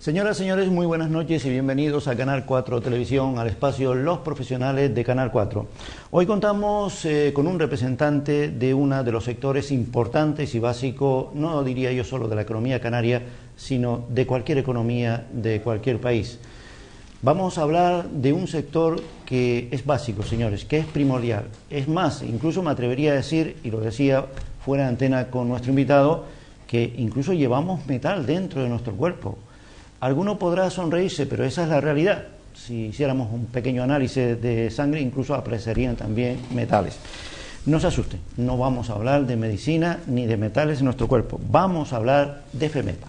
Señoras y señores, muy buenas noches y bienvenidos a Canal 4 Televisión, al espacio Los Profesionales de Canal 4. Hoy contamos con un representante de uno de los sectores importantes y básicos, no diría yo solo de la economía canaria, sino de cualquier economía de cualquier país. Vamos a hablar de un sector que es básico, señores, que es primordial. Es más, incluso me atrevería a decir, y lo decía fuera de antena con nuestro invitado, que incluso llevamos metal dentro de nuestro cuerpo. Alguno podrá sonreírse, pero esa es la realidad. Si hiciéramos un pequeño análisis de sangre, incluso aparecerían también metales. No se asusten, no vamos a hablar de medicina ni de metales en nuestro cuerpo. Vamos a hablar de FEMEPA.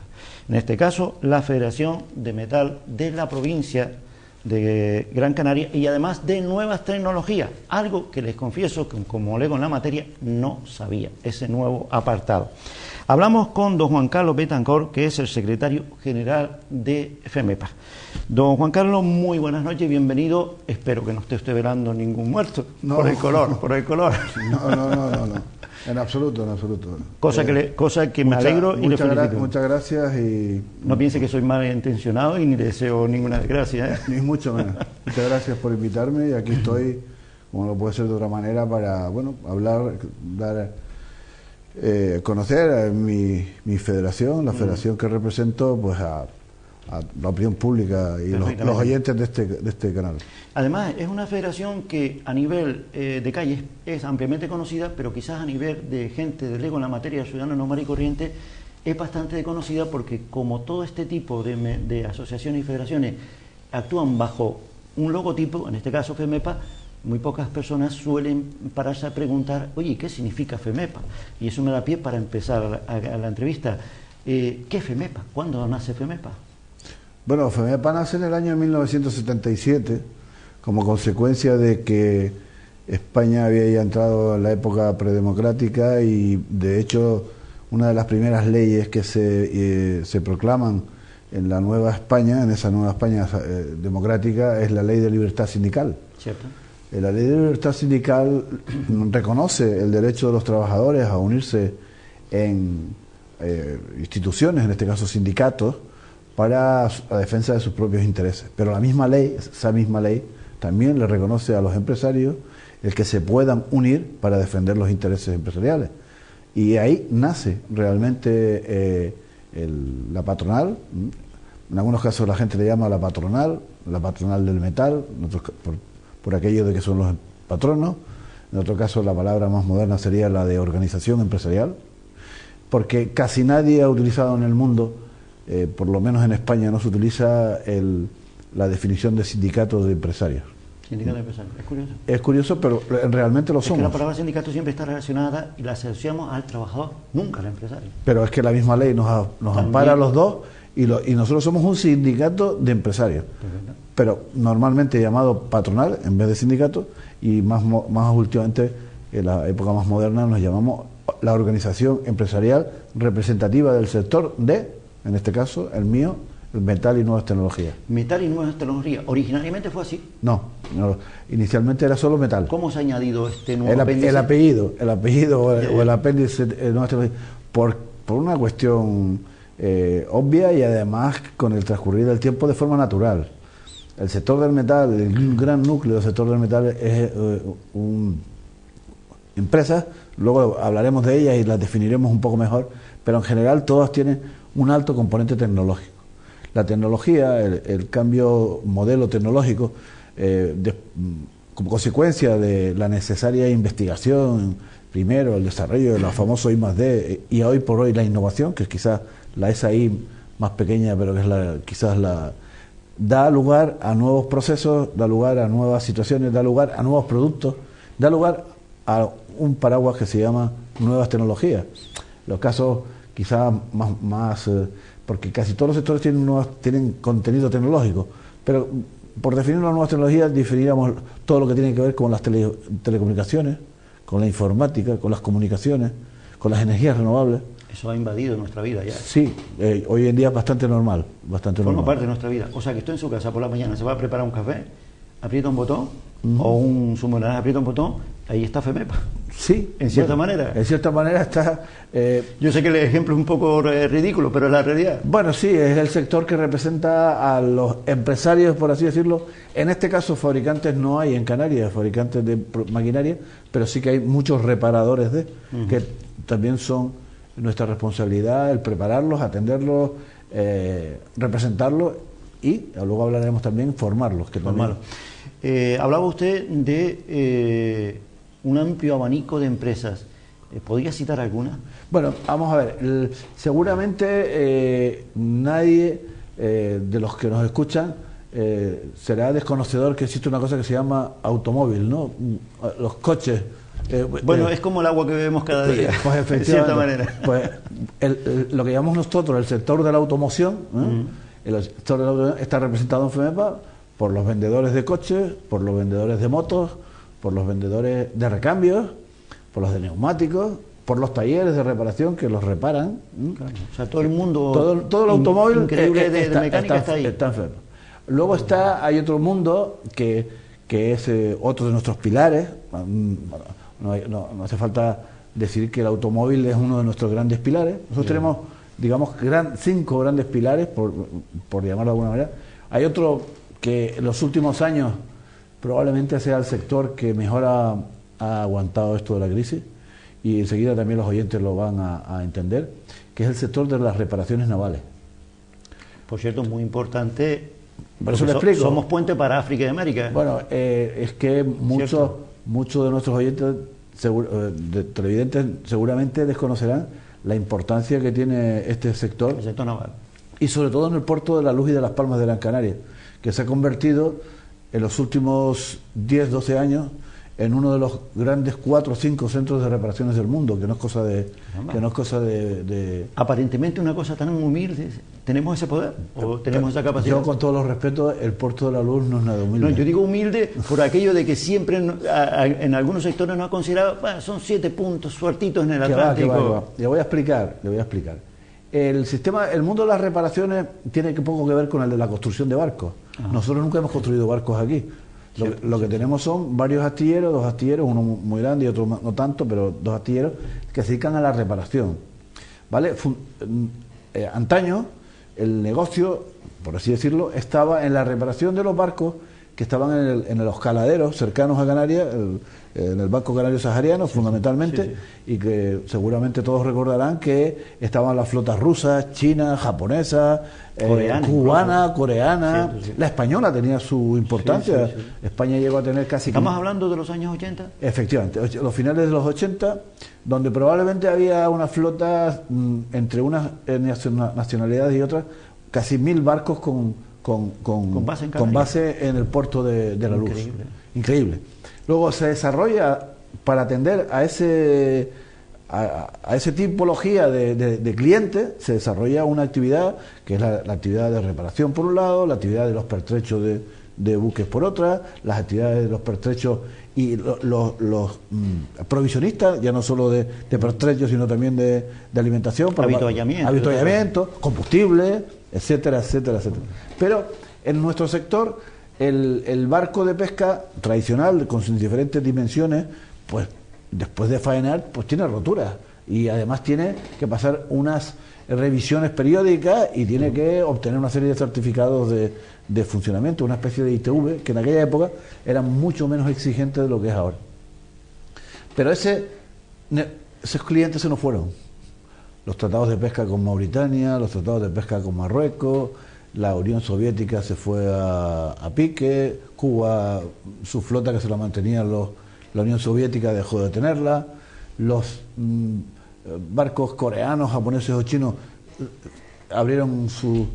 En este caso, la Federación de Metal de la provincia de Gran Canaria y además de nuevas tecnologías. Algo que les confieso que como lego en la materia no sabía, ese nuevo apartado. Hablamos con don Juan Carlos Betancor, que es el secretario general de FEMEPA. Don Juan Carlos, muy buenas noches, bienvenido. Espero que no esté usted velando ningún muerto, no, por el color, por el color. No, en absoluto, en absoluto. Cosa que me alegro y le felicito. Muchas gracias y... No piense que soy malintencionado y ni le deseo ninguna desgracia, ¿eh? Ni mucho menos. Muchas gracias por invitarme y aquí estoy, como no puede ser de otra manera, para, bueno, hablar, dar... conocer a mi federación, la federación que represento, pues a la opinión pública y los oyentes de este canal. Además, es una federación que a nivel de calle es ampliamente conocida, pero quizás a nivel de gente de lego en la materia de ciudadano normal y corriente es bastante conocida porque como todo este tipo de asociaciones y federaciones actúan bajo un logotipo, en este caso FEMEPA, muy pocas personas suelen pararse a preguntar, oye, ¿qué significa FEMEPA? Y eso me da pie para empezar a la entrevista. ¿Qué es FEMEPA? ¿Cuándo nace FEMEPA? Bueno, FEMEPA nace en el año 1977 como consecuencia de que España había ya entrado en la época predemocrática y de hecho una de las primeras leyes que se proclaman en la nueva España, en esa nueva España democrática, es la Ley de Libertad Sindical. ¿Cierto? La Ley de Libertad Sindical reconoce el derecho de los trabajadores a unirse en instituciones, en este caso sindicatos, para la defensa de sus propios intereses. Pero la misma ley, esa misma ley, también le reconoce a los empresarios el que se puedan unir para defender los intereses empresariales. Y ahí nace realmente la patronal. En algunos casos la gente le llama la patronal del metal, en otros, por aquello de que son los patronos. En otro caso la palabra más moderna sería la de organización empresarial, porque casi nadie ha utilizado en el mundo, por lo menos en España no se utiliza la definición de sindicato de empresarios. Sindicato de empresarios, es curioso. Es curioso, pero realmente lo somos. Es que la palabra sindicato siempre está relacionada y la asociamos al trabajador, nunca al empresario. Pero es que la misma ley nos ampara a los dos y nosotros somos un sindicato de empresarios. Perfecto. Pero normalmente llamado patronal en vez de sindicato y más últimamente, en la época más moderna, nos llamamos la organización empresarial representativa del sector en este caso, el mío, el metal y nuevas tecnologías. Metal y nuevas tecnologías. ¿Originariamente fue así? No, inicialmente era solo metal. ¿Cómo se ha añadido este nuevo apéndice? El apellido o el apéndice de nuevas tecnologías, por una cuestión obvia y además con el transcurrir del tiempo de forma natural. El sector del metal, el gran núcleo del sector del metal es empresas, luego hablaremos de ellas y las definiremos un poco mejor, pero en general todas tienen un alto componente tecnológico. La tecnología, el cambio modelo tecnológico, como consecuencia de la necesaria investigación, primero el desarrollo de la famosa I+D y hoy por hoy la innovación, que es quizás la SAI más pequeña, pero que es da lugar a nuevos procesos, da lugar a nuevas situaciones, da lugar a nuevos productos, da lugar a un paraguas que se llama nuevas tecnologías. Los casos quizás más porque casi todos los sectores tienen contenido tecnológico, pero por definir las nuevas tecnologías definiríamos todo lo que tiene que ver con las telecomunicaciones, con la informática, con las comunicaciones, con las energías renovables. Eso ha invadido nuestra vida ya. Sí, hoy en día es bastante normal. Forma parte de nuestra vida. O sea, que estoy en su casa por la mañana, se va a preparar un café, aprieta un botón, o un submarino aprieta un botón, ahí está FEMEPA. Sí, en cierta manera. En cierta manera está... Yo sé que el ejemplo es un poco ridículo, pero es la realidad. Bueno, sí, es el sector que representa a los empresarios, por así decirlo. En este caso, fabricantes no hay en Canarias, fabricantes de maquinaria, pero sí que hay muchos reparadores que también son nuestra responsabilidad el prepararlos, atenderlos, representarlos y luego hablaremos también formarlos. Hablaba usted de un amplio abanico de empresas. ¿Podría citar alguna? Bueno, vamos a ver. Seguramente nadie de los que nos escuchan será desconocedor que existe una cosa que se llama automóvil, ¿no? Los coches. Bueno, es como el agua que bebemos cada día, pues efectivamente, de cierta manera. Pues lo que llamamos nosotros el sector de la automoción, el sector de la automoción está representado en FEMEPA por los vendedores de coches, por los vendedores de motos, por los vendedores de recambios, por los de neumáticos, por los talleres de reparación que los reparan. Claro. O sea, todo el mundo, todo el automóvil increíble de mecánica está ahí. Está en FEMEPA. Luego hay otro mundo que es otro de nuestros pilares. No hace falta decir que el automóvil es uno de nuestros grandes pilares. Nosotros tenemos, digamos, 5 grandes pilares, por llamarlo de alguna manera. Hay otro que en los últimos años probablemente sea el sector que mejor ha aguantado esto de la crisis, y enseguida también los oyentes lo van a entender, que es el sector de las reparaciones navales. Por cierto, muy importante. Por eso le explico. Somos puente para África y América. Bueno, es que muchos de nuestros oyentes televidentes seguramente desconocerán la importancia que tiene este sector. El sector naval. Y sobre todo en el puerto de La Luz y de Las Palmas de Gran Canaria, que se ha convertido en los últimos 10, 12 años en uno de los grandes 4 o 5 centros de reparaciones del mundo, que no es cosa de... Aparentemente una cosa tan humilde. ¿Tenemos ese poder? ¿O tenemos esa capacidad? Yo, con todos los respetos, el puerto de La Luz no es nada humilde. No, yo digo humilde por aquello de que siempre en algunos sectores nos ha considerado, son 7 puntos suertitos en el Atlántico. Le voy a explicar. El mundo de las reparaciones tiene poco que ver con el de la construcción de barcos. Ajá. Nosotros nunca hemos construido barcos aquí. Lo que tenemos son varios astilleros, 2 astilleros, uno muy grande y otro no tanto, pero 2 astilleros que se dedican a la reparación. ¿Vale? Antaño, el negocio, por así decirlo, estaba en la reparación de los barcos que estaban en los caladeros cercanos a Canarias, en el Banco Canario Sahariano, fundamentalmente, y que seguramente todos recordarán que estaban las flotas rusas, chinas, japonesas, cubana, coreana, la española tenía su importancia. España llegó a tener casi... ¿Estamos hablando de los años 80? Efectivamente, los finales de los 80, donde probablemente había una flota entre unas nacionalidades y otras, casi 1000 barcos con base en el puerto de La Luz. Increíble. Luego se desarrolla, para atender a esa tipología de clientes, se desarrolla una actividad que es la actividad de reparación por un lado, la actividad de los pertrechos de buques por otra, las actividades de los pertrechos y los provisionistas, ya no solo de pertrechos, sino también de alimentación, avituallamiento, combustible, etcétera. Pero en nuestro sector, el barco de pesca tradicional, con sus diferentes dimensiones, pues después de faenar, pues tiene roturas y además tiene que pasar unas revisiones periódicas y tiene que obtener una serie de certificados de funcionamiento, una especie de ITV, que en aquella época eran mucho menos exigentes de lo que es ahora. Pero esos clientes se nos fueron. Los tratados de pesca con Mauritania, los tratados de pesca con Marruecos, la Unión Soviética se fue a pique, Cuba, su flota que se la mantenía la Unión Soviética dejó de tenerla, los barcos coreanos, japoneses o chinos abrieron su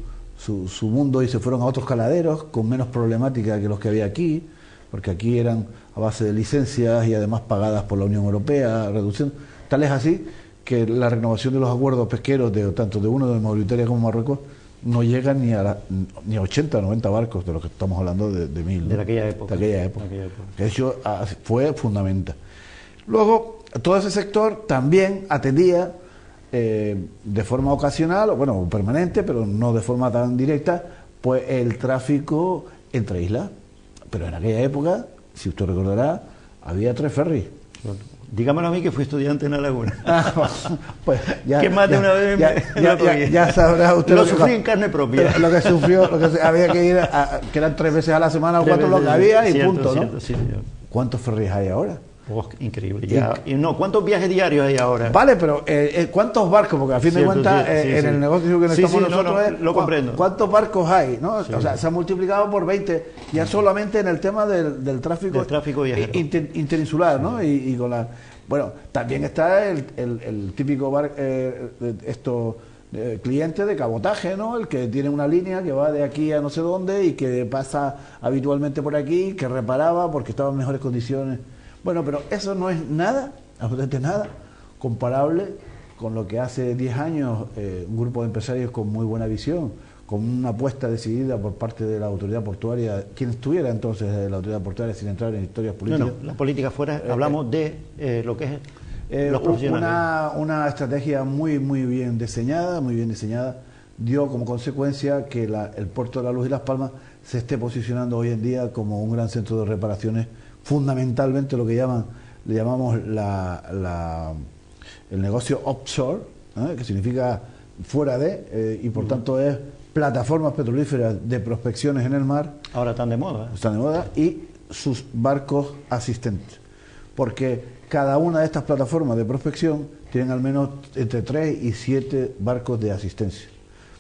mundo y se fueron a otros caladeros con menos problemática que los que había aquí, porque aquí eran a base de licencias y además pagadas por la Unión Europea, reduciendo. Tal es así que la renovación de los acuerdos pesqueros tanto de uno de Mauritania como Marruecos no llegan ni a 80 o 90 barcos, de lo que estamos hablando de 1000. De aquella época. Que eso fue fundamental. Luego, todo ese sector también atendía de forma ocasional, o permanente, pero no de forma tan directa, pues el tráfico entre islas. pero en aquella época, si usted recordará, había 3 ferries. Dígamelo a mí que fui estudiante en La Laguna. Pues ya, que más de una vez ya sabrá usted lo sufrí en carne propia. Lo que sufrió, había que ir, que eran 3 veces a la semana o 4 lo que había y cierto, punto, cierto, ¿no? Sí, señor. ¿Cuántos ferries hay ahora? Oh, increíble. Ya, y no, ¿cuántos viajes diarios hay ahora? Vale, pero ¿cuántos barcos? Porque a fin de cuentas, en el negocio que estamos nosotros lo comprendo. ¿Cuántos barcos hay? ¿No? Sí. O sea, se ha multiplicado por 20 ya solamente en el tema del tráfico viajero. Interinsular, ¿no? Y con la... Bueno, también está el típico cliente de cabotaje, ¿no? El que tiene una línea que va de aquí a no sé dónde y que pasa habitualmente por aquí, que reparaba porque estaba en mejores condiciones. Bueno, pero eso no es nada, absolutamente nada, comparable con lo que hace 10 años un grupo de empresarios con muy buena visión, con una apuesta decidida por parte de la autoridad portuaria, quien estuviera entonces de la autoridad portuaria, sin entrar en historias políticas. No, la política fuera, hablamos de lo que es los profesionales. Una estrategia muy bien diseñada, dio como consecuencia que el puerto de La Luz y Las Palmas se esté posicionando hoy en día como un gran centro de reparaciones, fundamentalmente lo que le llamamos el negocio offshore, que significa fuera de, y por tanto es plataformas petrolíferas de prospecciones en el mar. Ahora están de moda. Están de moda, y sus barcos asistentes. Porque cada una de estas plataformas de prospección tienen al menos entre 3 y 7 barcos de asistencia.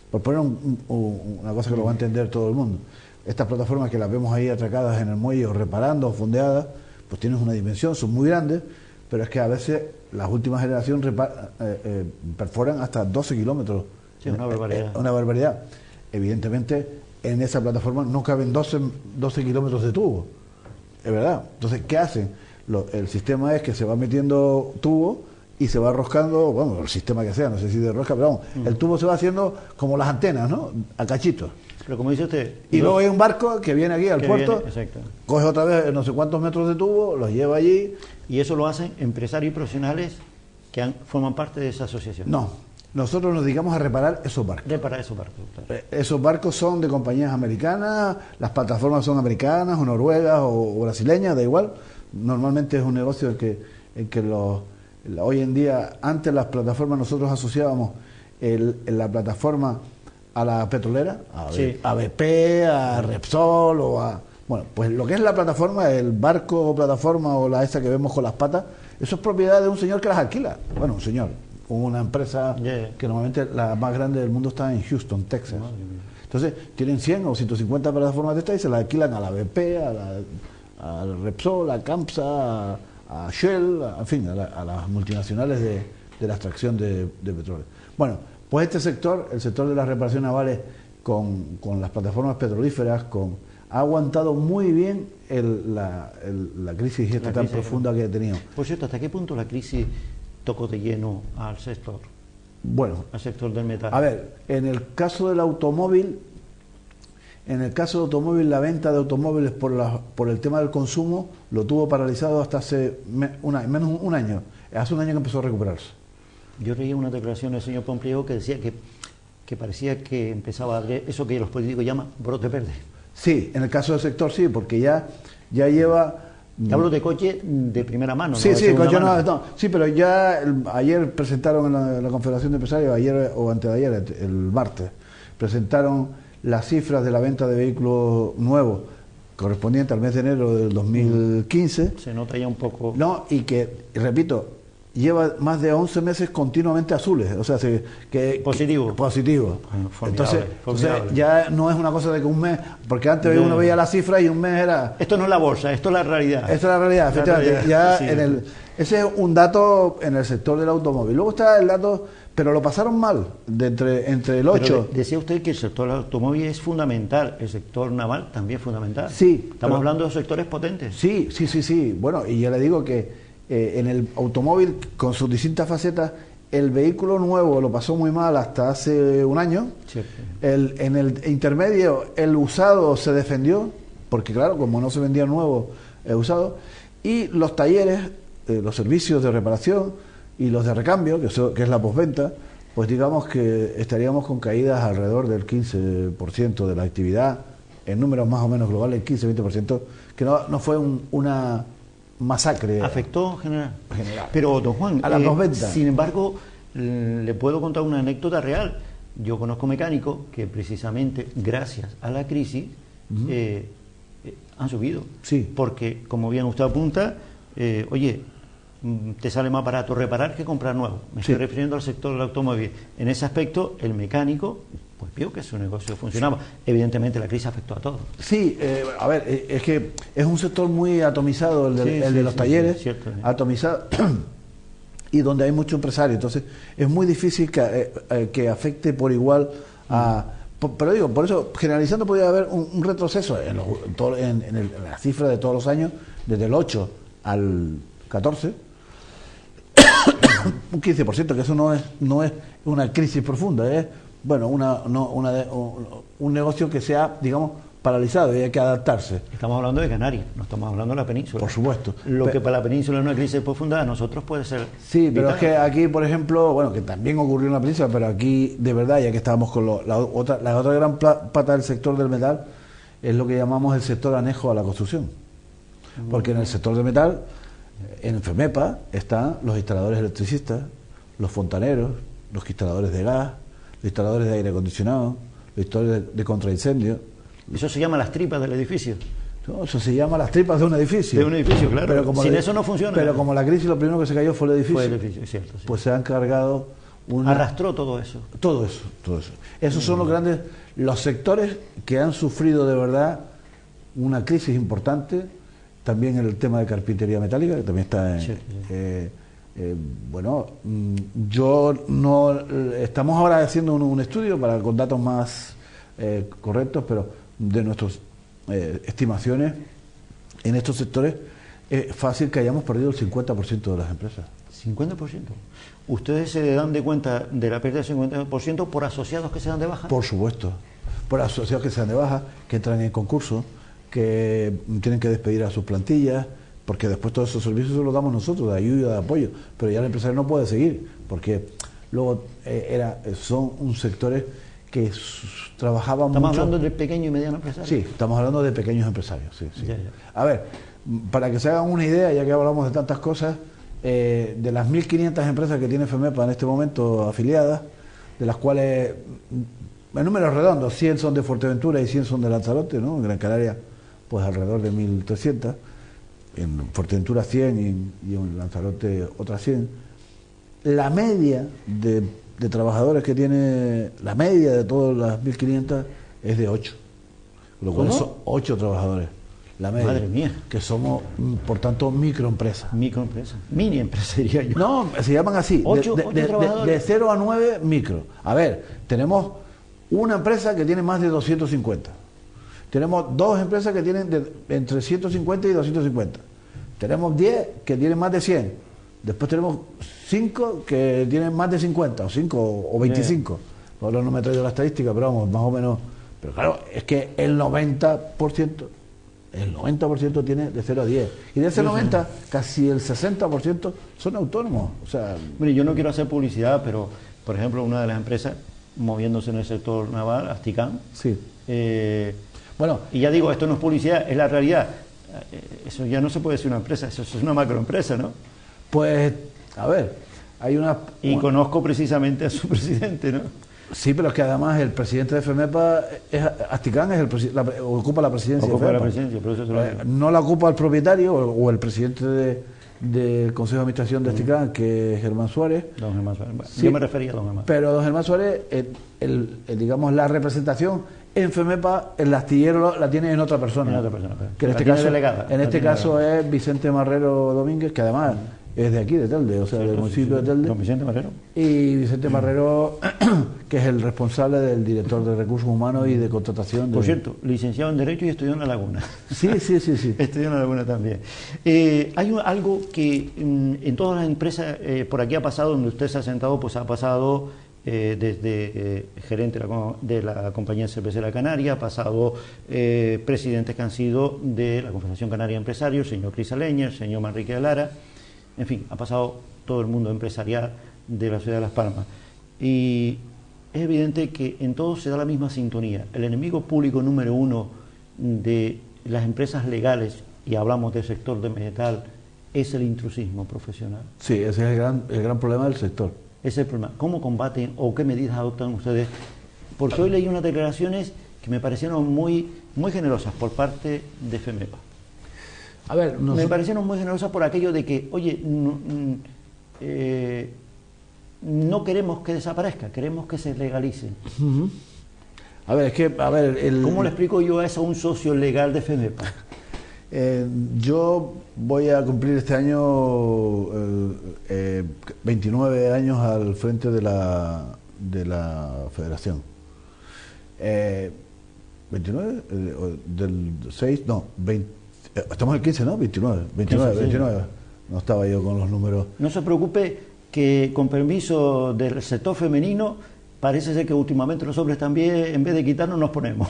Por poner una cosa que lo va a entender todo el mundo. Estas plataformas que las vemos ahí atracadas en el muelle o reparando o fondeadas, pues tienen una dimensión, son muy grandes, pero es que a veces las últimas generaciones perforan hasta 12 kilómetros. Sí, una barbaridad. Una barbaridad. Evidentemente, en esa plataforma no caben 12 kilómetros de tubo. Es verdad. Entonces, ¿qué hacen? El sistema es que se va metiendo tubo y se va roscando, bueno, el sistema que sea, no sé si de rosca, pero vamos, el tubo se va haciendo como las antenas, ¿no? A cachitos. Pero como dice usted... Y luego hay un barco que viene aquí al puerto, exacto, coge otra vez no sé cuántos metros de tubo, los lleva allí. ¿Y eso lo hacen empresarios y profesionales que forman parte de esa asociación? No, nosotros nos dedicamos a reparar esos barcos. Reparar esos barcos, claro. Esos barcos son de compañías americanas, las plataformas son americanas o noruegas o brasileñas, da igual. Normalmente es un negocio en que hoy en día, antes las plataformas nosotros asociábamos la plataforma a la petrolera, a BP, a Repsol o a... Bueno, pues lo que es la plataforma, el barco o plataforma o esa que vemos con las patas, eso es propiedad de un señor que las alquila. Bueno, un señor, una empresa que normalmente la más grande del mundo está en Houston, Texas. Entonces, tienen 100 o 150 plataformas de estas y se las alquilan a la BP, a Repsol, a Campsa, a Shell, en fin, a las multinacionales de la extracción de petróleo. Bueno, pues este sector, el sector de las reparaciones navales con las plataformas petrolíferas, ha aguantado muy bien la crisis tan profunda que ha tenido. Por cierto, ¿hasta qué punto la crisis tocó de lleno al sector? Bueno, al sector del metal. A ver, en el caso del automóvil, la venta de automóviles por el tema del consumo lo tuvo paralizado hasta hace menos un año. Hace un año que empezó a recuperarse. Yo leí una declaración del señor Pompeo que decía que parecía que empezaba a haber eso que los políticos llaman brote verde. Sí, en el caso del sector sí, porque ya lleva... Hablo de coche de primera mano. Sí, ¿no? Sí, coche no, sí, pero ya ayer presentaron en la Confederación de Empresarios, ayer o antes de ayer, el martes, presentaron las cifras de la venta de vehículos nuevos correspondiente al mes de enero del 2015. Se nota ya un poco... No, y que, repito, lleva más de 11 meses continuamente azules, o sea, positivo. Positivo. Entonces ya no es una cosa de que un mes, porque antes uno veía la cifra y un mes era... Esto no es la bolsa, esto es la realidad. Esta es la realidad, efectivamente. Ya sí. Ese es un dato en el sector del automóvil. Luego está el dato, pero lo pasaron mal, entre el 8... Decía usted que el sector del automóvil es fundamental, el sector naval también es fundamental. Sí. Estamos hablando de sectores potentes. Sí. Bueno, y ya le digo que en el automóvil, con sus distintas facetas, el vehículo nuevo lo pasó muy mal hasta hace un año. Sí. En el intermedio, el usado se defendió, porque claro, como no se vendía nuevo, usado, y los talleres, los servicios de reparación y los de recambio, que es la postventa, pues digamos que estaríamos con caídas alrededor del 15% de la actividad en números más o menos globales, 15-20%, que no fue una masacre. Afectó general. Pero, don Juan, a las dos ventas. Sin embargo, le puedo contar una anécdota real. Yo conozco mecánicos que precisamente gracias a la crisis han subido. Sí. Porque, como bien usted apunta, oye, te sale más barato reparar que comprar nuevo. Me estoy refiriendo al sector del automóvil. En ese aspecto, el mecánico pues vio que su negocio funcionaba. Evidentemente la crisis afectó a todos. Sí, a ver, es que es un sector muy atomizado, el de los talleres, cierto, atomizado, y donde hay mucho empresario. Entonces, es muy difícil que afecte por igual a... Pero digo, por eso, generalizando, podría haber un retroceso en la cifra de todos los años, desde el 8 al 14, un 15%, que eso no es una crisis profunda, es bueno un negocio que se ha, digamos, paralizado y hay que adaptarse. Estamos hablando de Canarias, no estamos hablando de la península. Por supuesto. Lo que para la península es una crisis profunda, a nosotros puede ser... Sí, pero es que aquí, por ejemplo, bueno, que también ocurrió en la península, pero aquí, de verdad, ya que estábamos con la otra gran pata del sector del metal, es lo que llamamos el sector anejo a la construcción. Porque en el sector del metal, en FEMEPA, están los instaladores electricistas, los fontaneros, los instaladores de gas, los instaladores de aire acondicionado, los instaladores de contraincendio. Eso se llama las tripas del edificio. No, eso se llama las tripas de un edificio. De un edificio, claro. Pero como sin eso no funciona. Pero como la crisis, lo primero que se cayó fue el edificio. Fue el edificio, es cierto. Sí. Pues se han cargado arrastró todo eso. Todo eso. Esos son los sectores que han sufrido de verdad una crisis importante. También el tema de carpintería metálica, que también está bueno, yo no... Estamos ahora haciendo un estudio con datos más correctos, pero de nuestras estimaciones, en estos sectores es fácil que hayamos perdido el 50% de las empresas. 50%. ¿Ustedes se dan de cuenta de la pérdida del 50% por asociados que se dan de baja? Por supuesto, por asociados que se dan de baja, que entran en concurso, que tienen que despedir a sus plantillas, porque después todos esos servicios se los damos nosotros, de ayuda, de apoyo, pero ya el empresario no puede seguir, porque luego son un sectores que trabajaban mucho... ¿Estamos hablando de pequeño y mediano empresario? Sí, estamos hablando de pequeños empresarios, sí. Ya. A ver, para que se hagan una idea, ya que hablamos de tantas cosas, de las 1.500 empresas que tiene FEMEPA en este momento afiliadas, de las cuales, en números redondos, 100 son de Fuerteventura y 100 son de Lanzarote, ¿no? En Gran Canaria, pues alrededor de 1.300, en Fuerteventura 100 y en Lanzarote otras 100. La media de trabajadores que tiene, la media de todas las 1.500 es de 8, lo cual son 8 trabajadores. La media. Madre mía. Que somos, por tanto, microempresas. Microempresas. Mini empresas, diría yo. No, se llaman así. Ocho trabajadores. De 0 a 9, micro. A ver, tenemos una empresa que tiene más de 250. Tenemos 2 empresas que tienen entre 150 y 250. Tenemos 10 que tienen más de 100. Después tenemos 5 que tienen más de 50, o 5 o 25. Ahora no me he traído la estadística, pero vamos, más o menos. Pero claro, es que el 90% tiene de 0 a 10. Y de ese 90, casi el 60% son autónomos. O sea, mire, yo no quiero hacer publicidad, pero, por ejemplo, una de las empresas moviéndose en el sector naval, Asticam. Sí. Bueno, y ya digo, esto no es publicidad, es la realidad. Eso ya no se puede decir una empresa, eso es una macroempresa, ¿no? Pues, a ver, hay una... Y conozco precisamente a su presidente, ¿no? Sí, pero es que además el presidente de FEMEPA, Asticam, ocupa la presidencia. Ocupa la presidencia, por eso se lo digo. No la ocupa el propietario o el presidente del Consejo de Administración de Asticam, que es Germán Suárez. Don Germán Suárez. Bueno, sí, yo me refería a don Germán. Pero don Germán Suárez, digamos, la representación en FEMEPA, el astillero la tiene en otra persona. En otra persona, claro. Que en este caso es Vicente Marrero Domínguez, que además es de aquí, de Telde, o sea, del municipio de Telde. Don Vicente Marrero. Y Vicente Marrero, que es el responsable del director de Recursos Humanos y de contratación. Por cierto, licenciado en Derecho y estudió en La Laguna. Sí. Estudió en La Laguna también. Hay algo que en todas las empresas, por aquí ha pasado, donde usted se ha sentado, pues ha pasado desde gerente de la Compañía Cervecera Canaria, ha pasado presidentes que han sido de la Confederación Canaria de Empresarios, el señor Cris Aleña, el señor Manrique de Lara. En fin, ha pasado todo el mundo empresarial de la ciudad de Las Palmas. Y es evidente que en todo se da la misma sintonía. El enemigo público número uno de las empresas legales, y hablamos del sector de metal, es el intrusismo profesional? Sí, ese es el gran problema del sector. Ese es el problema. ¿Cómo combaten o qué medidas adoptan ustedes? Porque hoy leí unas declaraciones que me parecieron muy generosas por parte de FEMEPA. A ver, me parecieron muy generosas por aquello de que, oye, no queremos que desaparezca, queremos que se legalice. A ver, es que, ¿Cómo le explico yo eso a un socio legal de FEMEPA? Yo voy a cumplir este año 29 años al frente de la federación. 29 del 6, no, 20, estamos en el 15, ¿no? 29. No estaba yo con los números. No se preocupe que, con permiso del sector femenino, parece ser que últimamente los hombres también, en vez de quitarnos, nos ponemos.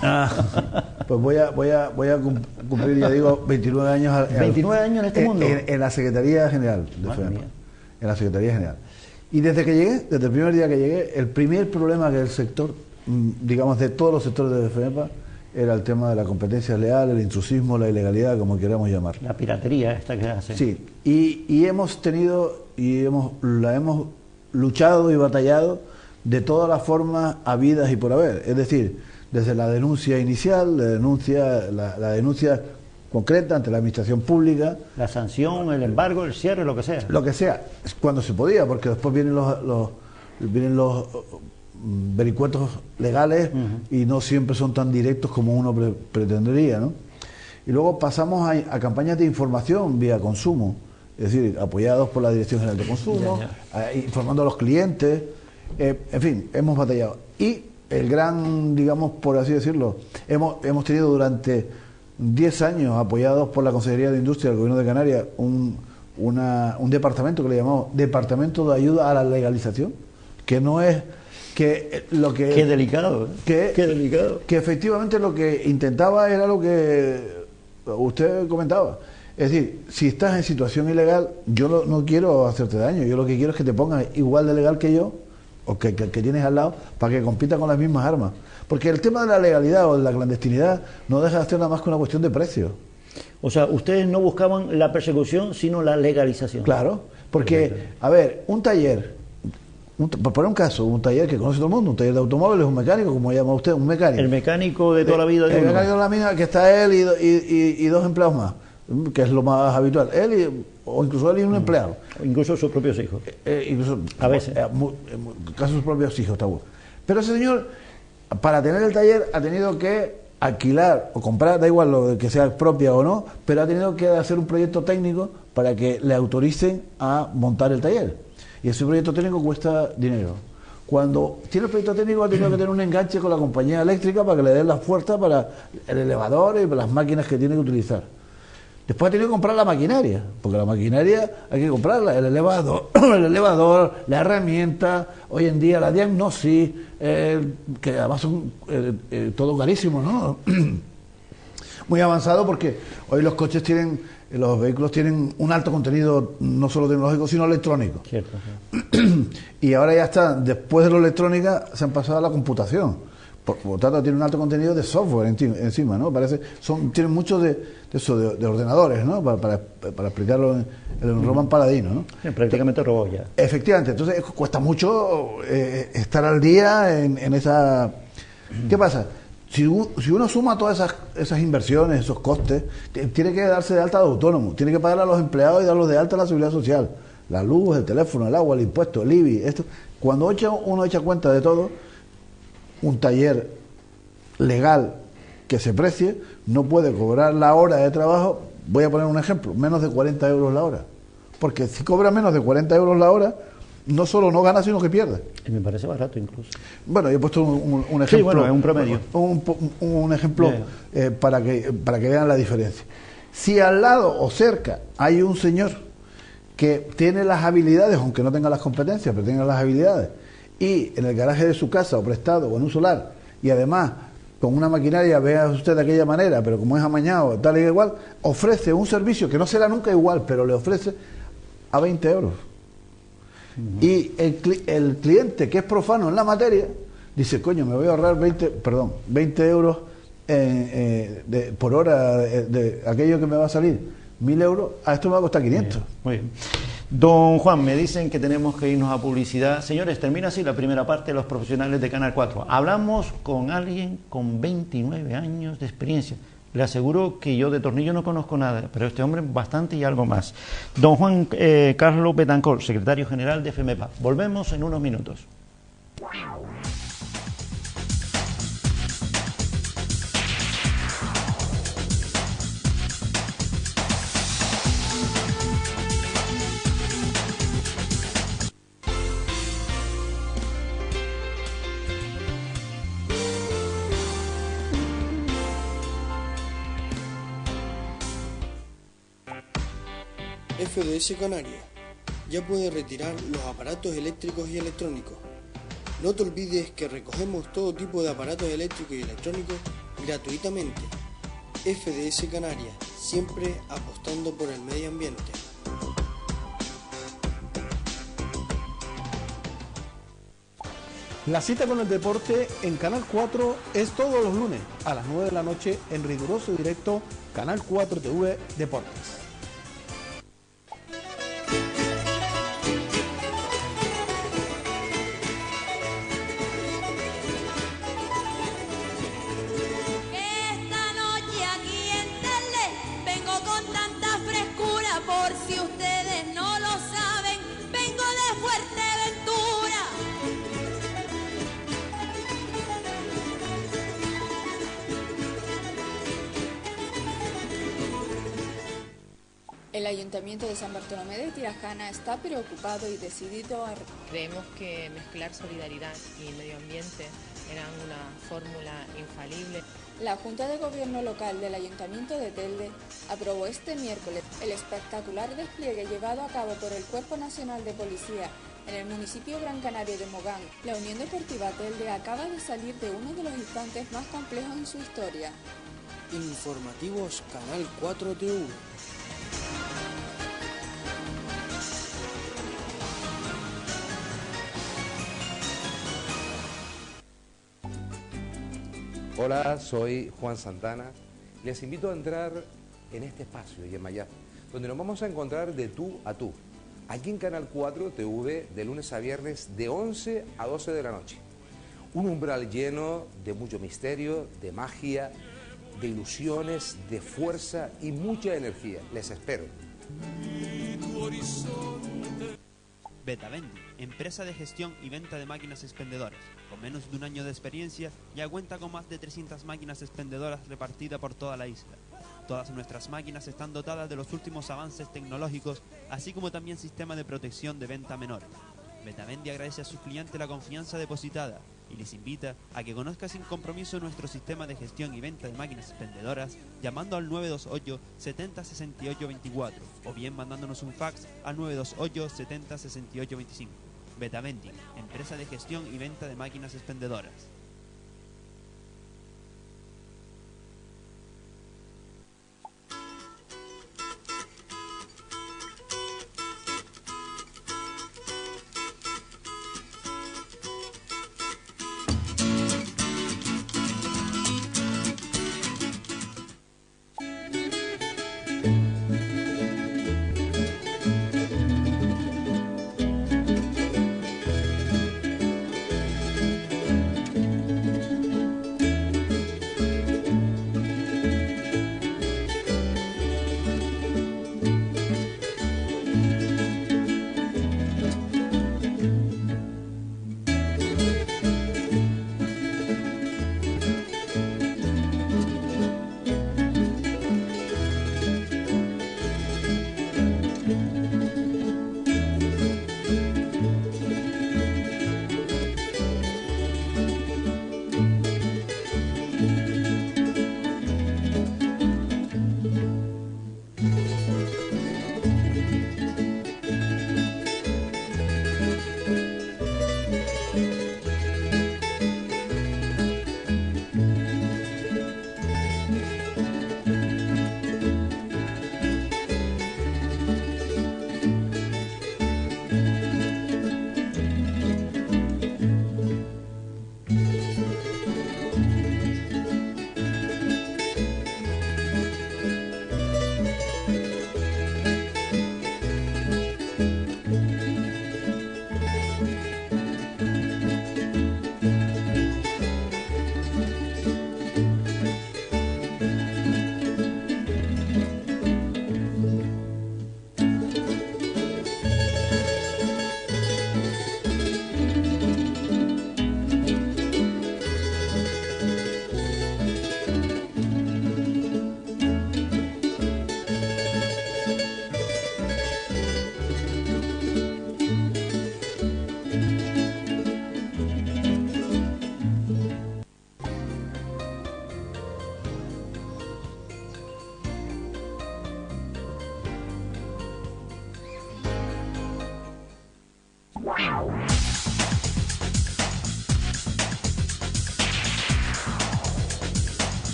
Pues voy a cumplir, ya digo, 29 años. 29 años en este mundo. En la Secretaría General de FEMEPA. En la Secretaría General. Y desde que llegué, desde el primer día que llegué, el primer problema que el sector, digamos, de todos los sectores de FEMEPA, era el tema de la competencia leal, el intrusismo, la ilegalidad, como queramos llamar. La piratería esta que hace. Sí, y hemos tenido, la hemos luchado y batallado de todas las formas habidas y por haber. Es decir, desde la denuncia inicial, la denuncia concreta ante la administración pública. La sanción, el embargo, el cierre, lo que sea. Lo que sea, cuando se podía, porque después vienen los vericuetos legales y no siempre son tan directos como uno pretendería, ¿no? Y luego pasamos a campañas de información vía consumo, es decir, apoyados por la Dirección General de Consumo, informando a los clientes, en fin, hemos batallado. Y el gran, digamos, por así decirlo, hemos tenido durante 10 años, apoyados por la Consejería de Industria del Gobierno de Canarias, un departamento que le llamamos Departamento de Ayuda a la Legalización, que no es que lo que... Qué delicado, ¿eh? Qué delicado. Que efectivamente lo que intentaba era lo que usted comentaba. Es decir, si estás en situación ilegal, yo no quiero hacerte daño, yo lo que quiero es que te pongas igual de legal que yo, o que tienes al lado, para que compita con las mismas armas. Porque el tema de la legalidad o de la clandestinidad no deja de ser nada más que una cuestión de precio. O sea, ustedes no buscaban la persecución, sino la legalización. Claro, porque, a ver, un taller... por poner un caso, un taller que conoce todo el mundo, un taller de automóviles, un mecánico, como llama usted, un mecánico. El mecánico de toda la vida. El mecánico de la mina, que está él y dos empleados más, que es lo más habitual. O incluso él y un empleado. O incluso sus propios hijos. Incluso, a veces. En caso de sus propios hijos, está bueno. Pero ese señor, para tener el taller, ha tenido que alquilar o comprar, da igual lo de que sea propia o no, pero ha tenido que hacer un proyecto técnico para que le autoricen a montar el taller. Y ese proyecto técnico cuesta dinero. Cuando tiene el proyecto técnico ha tenido que tener un enganche con la compañía eléctrica para que le den las fuerzas para el elevador y para las máquinas que tiene que utilizar. Después ha tenido que comprar la maquinaria, porque la maquinaria hay que comprarla, el elevador, la herramienta, hoy en día la diagnosis, que además son todo carísimos, ¿no? Muy avanzado, porque hoy los vehículos tienen un alto contenido no solo tecnológico, sino electrónico. Cierto, sí. Y ahora ya está, después de la electrónica se han pasado a la computación. Por lo tanto, tiene un alto contenido de software encima, ¿no? Tienen mucho de ordenadores, ¿no? Para explicarlo en el Roman Paladino, ¿no? Sí, prácticamente robot ya. Efectivamente, entonces cuesta mucho estar al día en esa... ¿Qué pasa? Si uno suma todas esas inversiones, esos costes, tiene que darse de alta de autónomo, tiene que pagar a los empleados y darlos de alta a la seguridad social, la luz, el teléfono, el agua, el impuesto, el IBI, esto. Cuando uno echa cuenta de todo, un taller legal que se precie no puede cobrar la hora de trabajo, voy a poner un ejemplo, menos de 40 euros la hora. Porque si cobra menos de 40 euros la hora, no solo no gana, sino que pierde. Y me parece barato incluso. Bueno, yo he puesto un ejemplo. Sí, bueno, es un promedio. Un ejemplo para que vean la diferencia. Si al lado o cerca hay un señor que tiene las habilidades, aunque no tenga las competencias, pero tenga las habilidades, y en el garaje de su casa o prestado o en un solar, y además con una maquinaria, vea usted de aquella manera, pero como es amañado, tal y igual, ofrece un servicio que no será nunca igual, pero le ofrece a 20 euros. Y el cliente que es profano en la materia dice, coño, me voy a ahorrar 20 euros por hora de aquello que me va a salir 1.000 euros, a esto me va a costar 500. Muy bien. Don Juan, me dicen que tenemos que irnos a publicidad. Señores, termina así la primera parte de los profesionales de Canal 4. Hablamos con alguien con 29 años de experiencia. Le aseguro que yo de tornillo no conozco nada, pero este hombre bastante y algo más. Don Juan Carlos Betancor, secretario general de FEMEPA. Volvemos en unos minutos. FDS Canarias. Ya puedes retirar los aparatos eléctricos y electrónicos. No te olvides que recogemos todo tipo de aparatos eléctricos y electrónicos gratuitamente. FDS Canarias, siempre apostando por el medio ambiente. La cita con el deporte en Canal 4 es todos los lunes a las 9 de la noche en riguroso directo Canal 4 TV Deportes. El Ayuntamiento de San Bartolomé de Tirajana está preocupado y decidido a... Creemos que mezclar solidaridad y medio ambiente era una fórmula infalible. La Junta de Gobierno Local del Ayuntamiento de Telde aprobó este miércoles el espectacular despliegue llevado a cabo por el Cuerpo Nacional de Policía en el municipio Gran Canaria de Mogán. La Unión Deportiva Telde acaba de salir de uno de los instantes más complejos en su historia. Informativos Canal 4 TV. Hola, soy Juan Santana. Les invito a entrar en este espacio, Yemayá, donde nos vamos a encontrar de tú a tú, aquí en Canal 4 TV, de lunes a viernes, de 11 a 12 de la noche. Un umbral lleno de mucho misterio, de magia, de ilusiones, de fuerza y mucha energía. Les espero. Betavendi, empresa de gestión y venta de máquinas expendedoras. Con menos de un año de experiencia, ya cuenta con más de 300 máquinas expendedoras repartidas por toda la isla. Todas nuestras máquinas están dotadas de los últimos avances tecnológicos, así como también sistema de protección de venta menor. Betavendi agradece a sus clientes la confianza depositada y les invita a que conozca sin compromiso nuestro sistema de gestión y venta de máquinas expendedoras llamando al 928 70 68 24 o bien mandándonos un fax al 928 70 68 25. Betavendi, empresa de gestión y venta de máquinas expendedoras.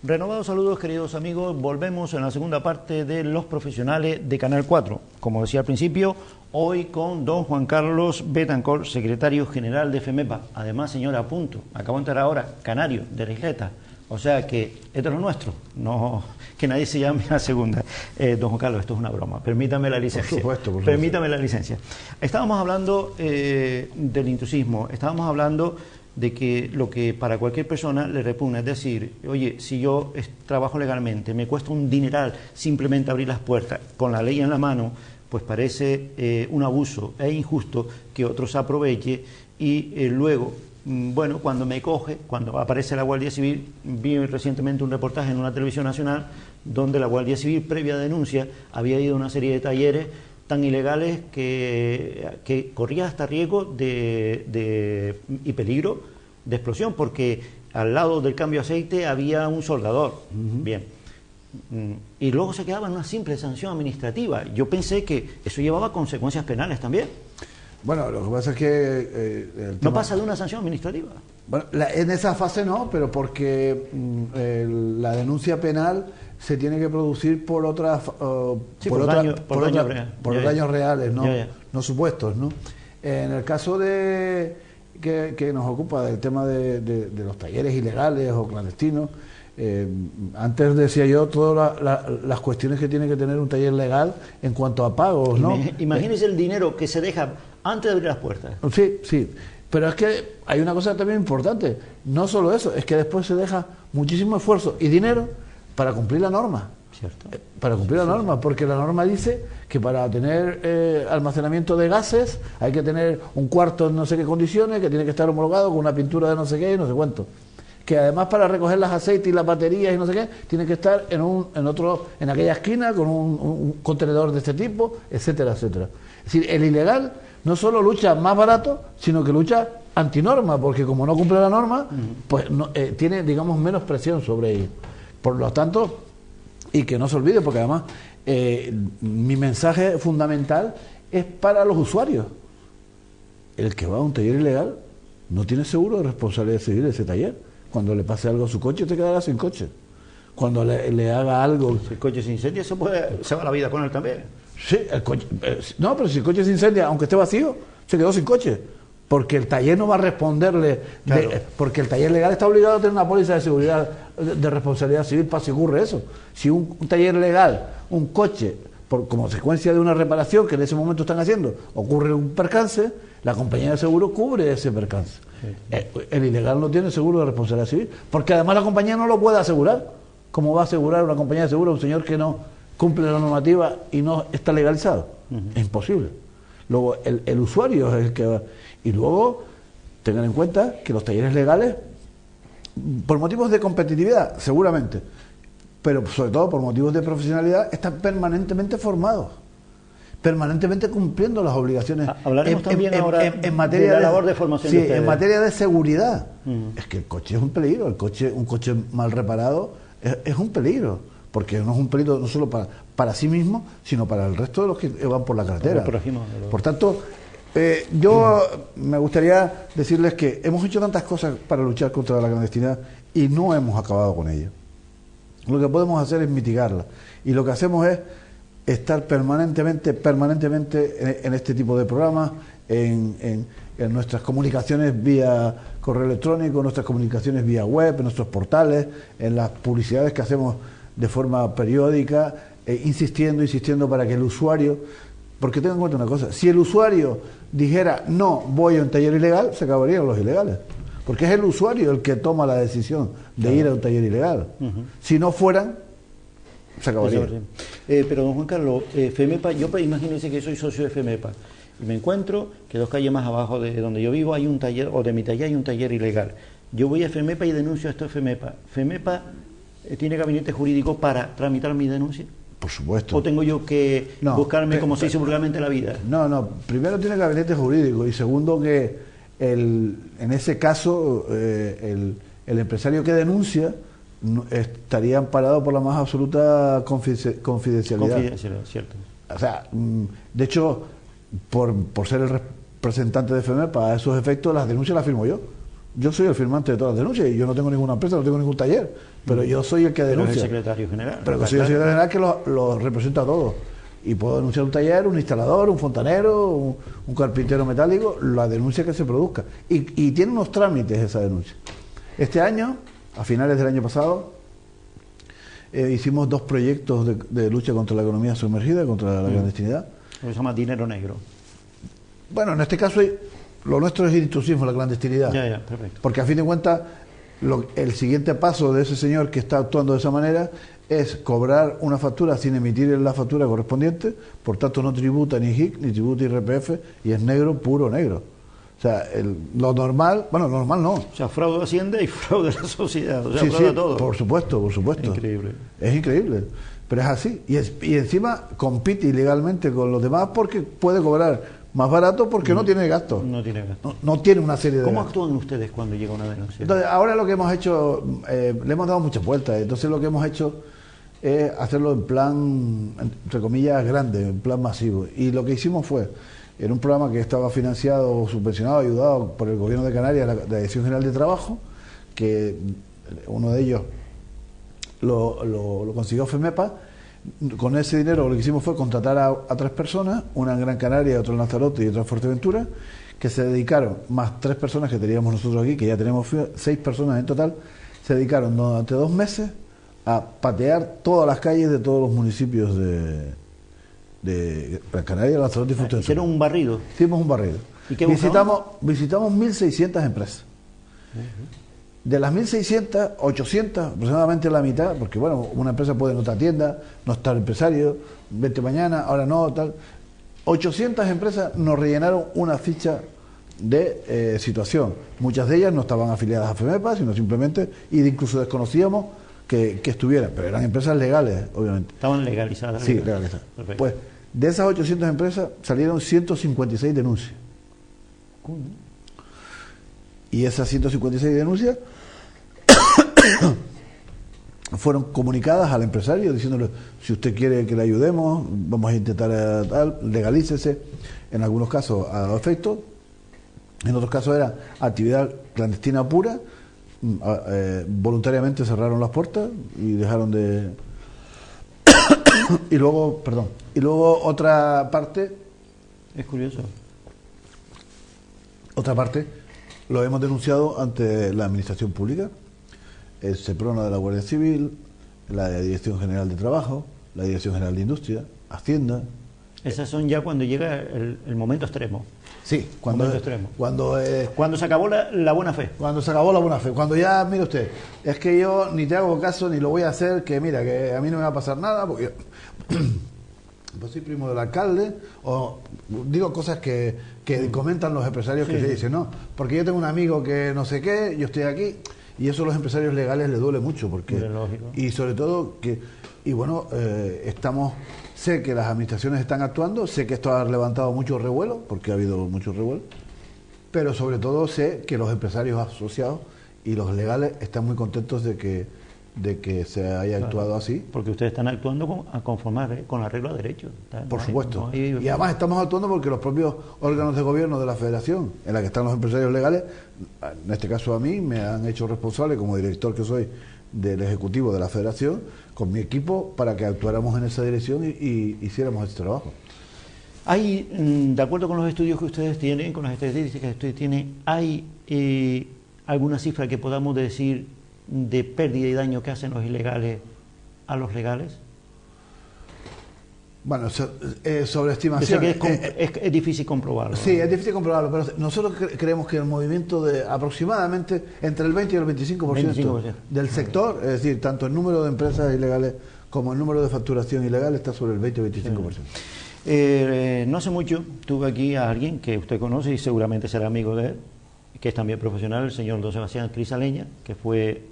Renovados saludos, queridos amigos. Volvemos en la segunda parte de Los Profesionales de Canal 4. Como decía al principio, hoy con don Juan Carlos Betancor, secretario general de FEMEPA. Además, señora, apunto, acabo de entrar ahora, canario de la isleta. O sea que es de lo nuestro, no que nadie se llame a segunda. Don Juan Carlos, esto es una broma. Permítame la licencia. Por supuesto. Permítame la licencia. Estábamos hablando del intrusismo, estábamos hablando de que lo que para cualquier persona le repugna, es decir, oye, si yo trabajo legalmente, me cuesta un dineral simplemente abrir las puertas con la ley en la mano, pues parece un abuso e injusto que otros aproveche y luego, bueno, cuando me coge, cuando aparece la Guardia Civil, vi recientemente un reportaje en una televisión nacional donde la Guardia Civil, previa denuncia, había ido a una serie de talleres tan ilegales que corría hasta riesgo y peligro de explosión, porque al lado del cambio de aceite había un soldador. Bien. Y luego se quedaba en una simple sanción administrativa. Yo pensé que eso llevaba consecuencias penales también. Bueno, lo que pasa es que... no pasa de una sanción administrativa. Bueno, en esa fase no, pero porque la denuncia penal se tiene que producir por otras por daños reales, no supuestos, ¿no? En el caso de que nos ocupa del tema de los talleres ilegales o clandestinos, antes decía yo todas las cuestiones que tiene que tener un taller legal en cuanto a pagos, ¿no? Imagínese el dinero que se deja antes de abrir las puertas. Sí, pero es que hay una cosa también importante, no solo eso, es que después se deja muchísimo esfuerzo y dinero para cumplir la norma. ¿Cierto? Para cumplir la norma, porque la norma dice que para tener almacenamiento de gases hay que tener un cuarto en no sé qué condiciones, que tiene que estar homologado con una pintura de no sé qué y no sé cuánto. Que además para recoger las aceites y las baterías y no sé qué, tiene que estar en aquella esquina con un contenedor de este tipo, etcétera, etcétera. Es decir, el ilegal no solo lucha más barato, sino que lucha antinorma, porque como no cumple la norma, pues no, tiene, digamos, menos presión sobre ellos. Por lo tanto, y que no se olvide, porque además mi mensaje fundamental es para los usuarios. El que va a un taller ilegal no tiene seguro de responsabilidad civil de ese taller. Cuando le pase algo a su coche, te quedará sin coche. Cuando le haga algo... Si el coche se incendia, se va la vida con él también. Sí, el coche... no, pero si el coche se incendia, aunque esté vacío, se quedó sin coche. Porque el taller no va a responderle... Claro. Porque el taller legal está obligado a tener una póliza de seguridad de responsabilidad civil para si ocurre eso. Si un taller legal, un coche, por consecuencia de una reparación que en ese momento están haciendo, ocurre un percance, la compañía de seguro cubre ese percance. Sí. El ilegal no tiene seguro de responsabilidad civil, porque además la compañía no lo puede asegurar. ¿Cómo va a asegurar una compañía de seguro a un señor que no cumple la normativa y no está legalizado? Es imposible. Luego, el usuario es el que va. Y luego, tengan en cuenta que los talleres legales, por motivos de competitividad, seguramente, pero sobre todo por motivos de profesionalidad, están permanentemente formados, permanentemente cumpliendo las obligaciones. Hablaremos también ahora en materia de la labor de formación. Sí, en materia de seguridad. Es que el coche es un peligro, un coche mal reparado es un peligro, porque no es un peligro no solo para sí mismo, sino para el resto de los que van por la carretera. Por tanto, yo me gustaría decirles que hemos hecho tantas cosas para luchar contra la clandestinidad y no hemos acabado con ella. Lo que podemos hacer es mitigarla, y lo que hacemos es estar permanentemente en este tipo de programas, en nuestras comunicaciones vía correo electrónico, nuestras comunicaciones vía web, en nuestros portales, en las publicidades que hacemos de forma periódica, insistiendo para que el usuario, porque tengan en cuenta una cosa, si el usuario dijera no voy a un taller ilegal, se acabarían los ilegales, porque es el usuario el que toma la decisión de ir a un taller ilegal. Si no fueran, se acabaría. Pero don Juan Carlos, FEMEPA, yo imagínense que soy socio de FEMEPA y me encuentro que 2 calles más abajo de donde yo vivo hay un taller, o de mi taller hay un taller ilegal. Yo voy a FEMEPA y denuncio esto a FEMEPA. ¿FEMEPA tiene gabinete jurídico para tramitar mi denuncia? Por supuesto. ¿O tengo yo que buscarme, como se dice vulgarmente, la vida? No, primero tiene gabinete jurídico, y segundo que en ese caso el empresario que denuncia estaría amparado por la más absoluta confidencialidad. Confidencialidad, cierto. O sea, de hecho, por ser el representante de FEMEPA a esos efectos, las denuncias las firmo yo. Yo soy el firmante de todas las denuncias y yo no tengo ninguna empresa, no tengo ningún taller, pero yo soy el que denuncia. Pero el secretario general. Pero soy el secretario general que lo representa a todos. Y puedo denunciar un taller, un instalador, un fontanero, un carpintero metálico, la denuncia que se produzca. Y tiene unos trámites esa denuncia. Este año, a finales del año pasado, hicimos 2 proyectos de lucha contra la economía sumergida, contra la clandestinidad. Lo que se llama dinero negro. Bueno, en este caso lo nuestro es el intrusismo, la clandestinidad. Ya, perfecto. Porque a fin de cuentas, el siguiente paso de ese señor que está actuando de esa manera es cobrar una factura sin emitir la factura correspondiente, por tanto no tributa ni HIC, ni tributa IRPF, y es negro, puro negro. O sea, lo normal, bueno, lo normal no. O sea, fraude a Hacienda y fraude a la sociedad. O sea, Sí, fraude a todo. por supuesto. Increíble. Es increíble. Pero es así. Y encima compite ilegalmente con los demás porque puede cobrar más barato porque no tiene gasto. No tiene gasto. No tiene una serie de ¿Cómo gastos. actúan ustedes cuando llega una denuncia? Entonces, ahora lo que hemos hecho, le hemos dado muchas vueltas. Entonces, lo que hemos hecho es hacerlo en plan, entre comillas, grande, en plan masivo. Y lo que hicimos fue, en un programa que estaba financiado, subvencionado, ayudado por el Gobierno de Canarias, la Dirección General de Trabajo, que uno de ellos lo consiguió FEMEPA. Con ese dinero lo que hicimos fue contratar a 3 personas, una en Gran Canaria, otra en Lanzarote y otra en Fuerteventura, que se dedicaron, más 3 personas que teníamos nosotros aquí, que ya tenemos 6 personas en total, se dedicaron durante 2 meses a patear todas las calles de todos los municipios de Gran Canaria, Lanzarote y Fuerteventura. ¿Hicieron un barrido? Hicimos un barrido. ¿Y qué visitamos 1.600 empresas. De las 1.600, 800, aproximadamente la mitad, porque bueno, una empresa puede no estar tienda, no estar empresario, vete mañana, ahora no, tal. 800 empresas nos rellenaron una ficha de situación. Muchas de ellas no estaban afiliadas a FEMEPA, sino simplemente, y incluso desconocíamos que estuvieran, pero eran empresas legales, obviamente. ¿Estaban legalizadas? Sí, legalizadas. Perfecto. Pues de esas 800 empresas salieron 156 denuncias. Y esas 156 denuncias fueron comunicadas al empresario diciéndole: si usted quiere que le ayudemos, vamos a intentar legalícese. En algunos casos ha dado efecto, en otros casos era actividad clandestina pura. Voluntariamente cerraron las puertas y dejaron de y luego otra parte, es curioso, lo hemos denunciado ante la administración pública, el SEPRONA de la Guardia Civil, la Dirección General de Trabajo, la Dirección General de Industria, Hacienda. Esas son ya cuando llega el momento extremo. Sí, cuando se acabó la buena fe. Cuando se acabó la buena fe. Cuando ya, mire usted, es que yo ni te hago caso ni lo voy a hacer, que mira, que a mí no me va a pasar nada, porque yo pues soy primo del alcalde, o digo cosas que comentan los empresarios, que se dicen, no, porque yo tengo un amigo que no sé qué, yo estoy aquí, y eso a los empresarios legales les duele mucho, porque y sobre todo que, y bueno, sé que las administraciones están actuando, sé que esto ha levantado mucho revuelo, porque ha habido mucho revuelo, pero sobre todo sé que los empresarios asociados y los legales están muy contentos de que se haya actuado así. Porque ustedes están actuando a conformar con la regla de derecho. Por supuesto. Y además estamos actuando porque los propios órganos de gobierno de la Federación, en la que están los empresarios legales, en este caso a mí, me han hecho responsable como director que soy del Ejecutivo de la Federación, con mi equipo, para que actuáramos en esa dirección y hiciéramos este trabajo. Hay, de acuerdo con los estudios que ustedes tienen, con las estadísticas que ustedes tienen, ¿hay alguna cifra que podamos decir de pérdida y daño que hacen los ilegales a los legales? Bueno, sobre estimación. Yo sé que es difícil comprobarlo. Sí, es difícil comprobarlo, pero nosotros creemos que el movimiento de aproximadamente entre el 20 y el 25% del sector, es decir, tanto el número de empresas ilegales como el número de facturación ilegal está sobre el 20 o 25%. No hace mucho tuve aquí a alguien que usted conoce y seguramente será amigo de él, que es también profesional, el señor don Sebastián Crisaleña, que fue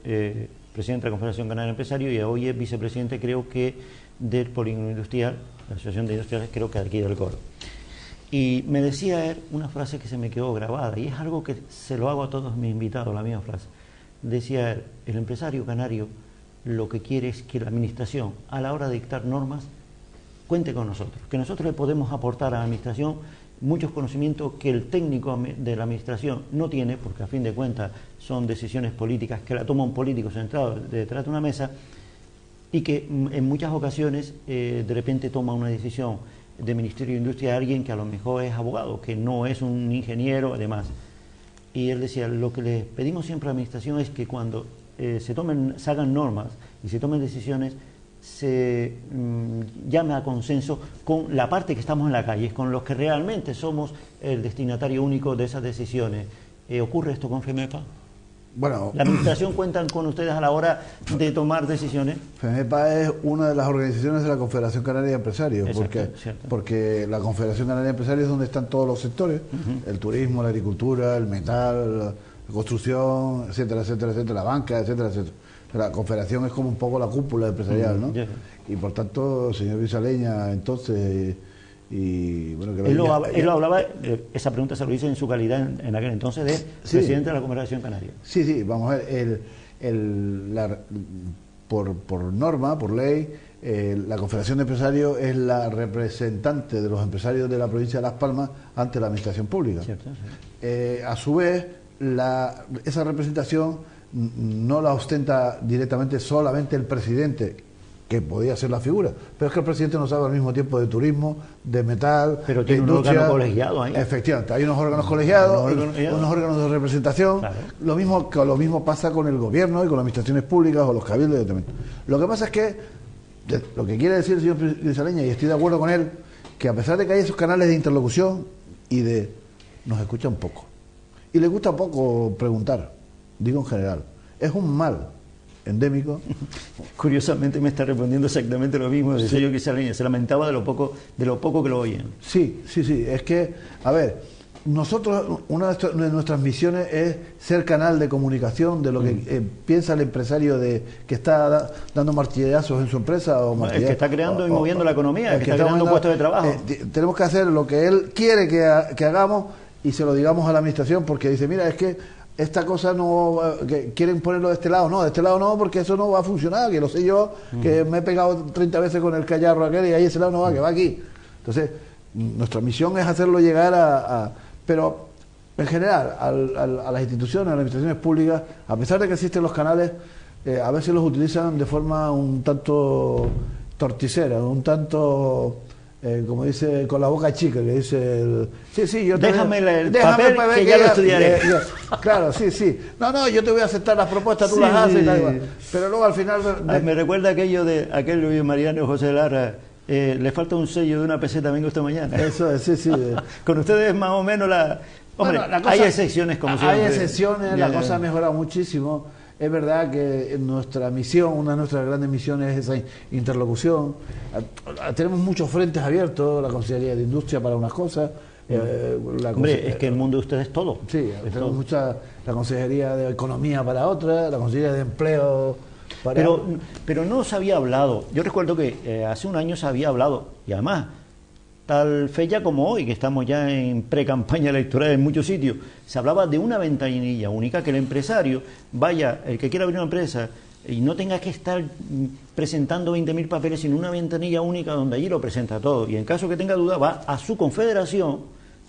presidente de la Confederación Canaria de Empresarios y hoy es vicepresidente, creo que, del Polígono Industrial, la Asociación de Industriales, creo que aquí del Coro. Y me decía él una frase que se me quedó grabada, y es algo que se lo hago a todos mis invitados, la misma frase. Decía él: el empresario canario lo que quiere es que la administración, a la hora de dictar normas, cuente con nosotros, que nosotros le podemos aportar a la administración muchos conocimientos que el técnico de la administración no tiene, porque a fin de cuentas son decisiones políticas que la toma un político sentado detrás de una mesa, y que en muchas ocasiones de repente toma una decisión de Ministerio de Industria alguien que a lo mejor es abogado, que no es un ingeniero, además. Y él decía, lo que le pedimos siempre a la administración es que cuando se hagan normas y se tomen decisiones, se llame a consenso con la parte que estamos en la calle, con los que realmente somos el destinatario único de esas decisiones. ¿Ocurre esto con FEMEPA? Bueno, ¿La administración cuentan con ustedes a la hora de tomar decisiones? FEMEPA es una de las organizaciones de la Confederación Canaria de Empresarios, porque la Confederación Canaria de Empresarios es donde están todos los sectores, el turismo, la agricultura, el metal, la construcción, etcétera, etcétera, etcétera, la banca, etcétera, etcétera. La Confederación es como un poco la cúpula empresarial, ¿no? Y por tanto, señor Grisaleña, entonces... Y bueno, que él lo hablaba, esa pregunta se lo hice en su calidad en aquel entonces de presidente de la Confederación Canaria. Sí, vamos a ver, por norma, por ley, la Confederación de Empresarios es la representante de los empresarios de la provincia de Las Palmas ante la administración pública. Cierto, sí. A su vez, esa representación no la ostenta directamente solamente el presidente, que podía ser la figura, pero es que el presidente no sabe al mismo tiempo de turismo, de metal, pero tiene un órgano colegiado ahí. Efectivamente, hay unos órganos colegiados, unos órganos de representación. Claro. Lo mismo pasa con el gobierno y con las administraciones públicas o los cabildos también. Lo que pasa es que, lo que quiere decir el señor Grisaleña, y estoy de acuerdo con él, que a pesar de que hay esos canales de interlocución nos escuchan poco. Y les gusta poco preguntar, digo en general. Es un mal endémico. Curiosamente me está respondiendo exactamente lo mismo el señor Grisaleña, se lamentaba de lo poco que lo oían. Sí, es que, a ver, nosotros, una de nuestras misiones es ser canal de comunicación de lo que piensa el empresario que está dando martillazos en su empresa, o el que está creando y moviendo la economía, el que está creando puestos de trabajo. Tenemos que hacer lo que él quiere que hagamos y se lo digamos a la administración, porque dice, mira, es que esta cosa no, que quieren ponerlo de este lado no, porque eso no va a funcionar, que lo sé yo, que me he pegado 30 veces con el callarro aquel y ahí ese lado no va, que va aquí. Entonces, nuestra misión es hacerlo llegar pero en general, a las instituciones, a las administraciones públicas, a pesar de que existen los canales, a veces los utilizan de forma un tanto torticera, un tanto... como dice, con la boca chica, que dice yo déjame el papel que ya lo estudiaré. Claro, sí. No, yo te voy a aceptar las propuestas, tú las haces y tal igual. Pero luego al final... Me recuerda aquello de aquel Mariano José Lara, le falta un sello de una peseta, vengo esta mañana. Eso es, sí. Con ustedes más o menos Hombre, bueno, hay excepciones como siempre. Hay excepciones, la cosa ha mejorado muchísimo. Es verdad que nuestra misión, una de nuestras grandes misiones es esa interlocución. Tenemos muchos frentes abiertos, la Consejería de Industria para unas cosas. Es que el mundo de ustedes es todo. Sí, tenemos la Consejería de Economía para otra, la Consejería de Empleo para... Pero no se había hablado. Yo recuerdo que hace un año se había hablado, y además... Tal fecha como hoy, que estamos ya en pre-campaña electoral en muchos sitios, se hablaba de una ventanilla única, que el empresario el que quiera abrir una empresa, y no tenga que estar presentando 20.000 papeles, sino una ventanilla única donde allí lo presenta todo. Y en caso que tenga duda, va a su confederación,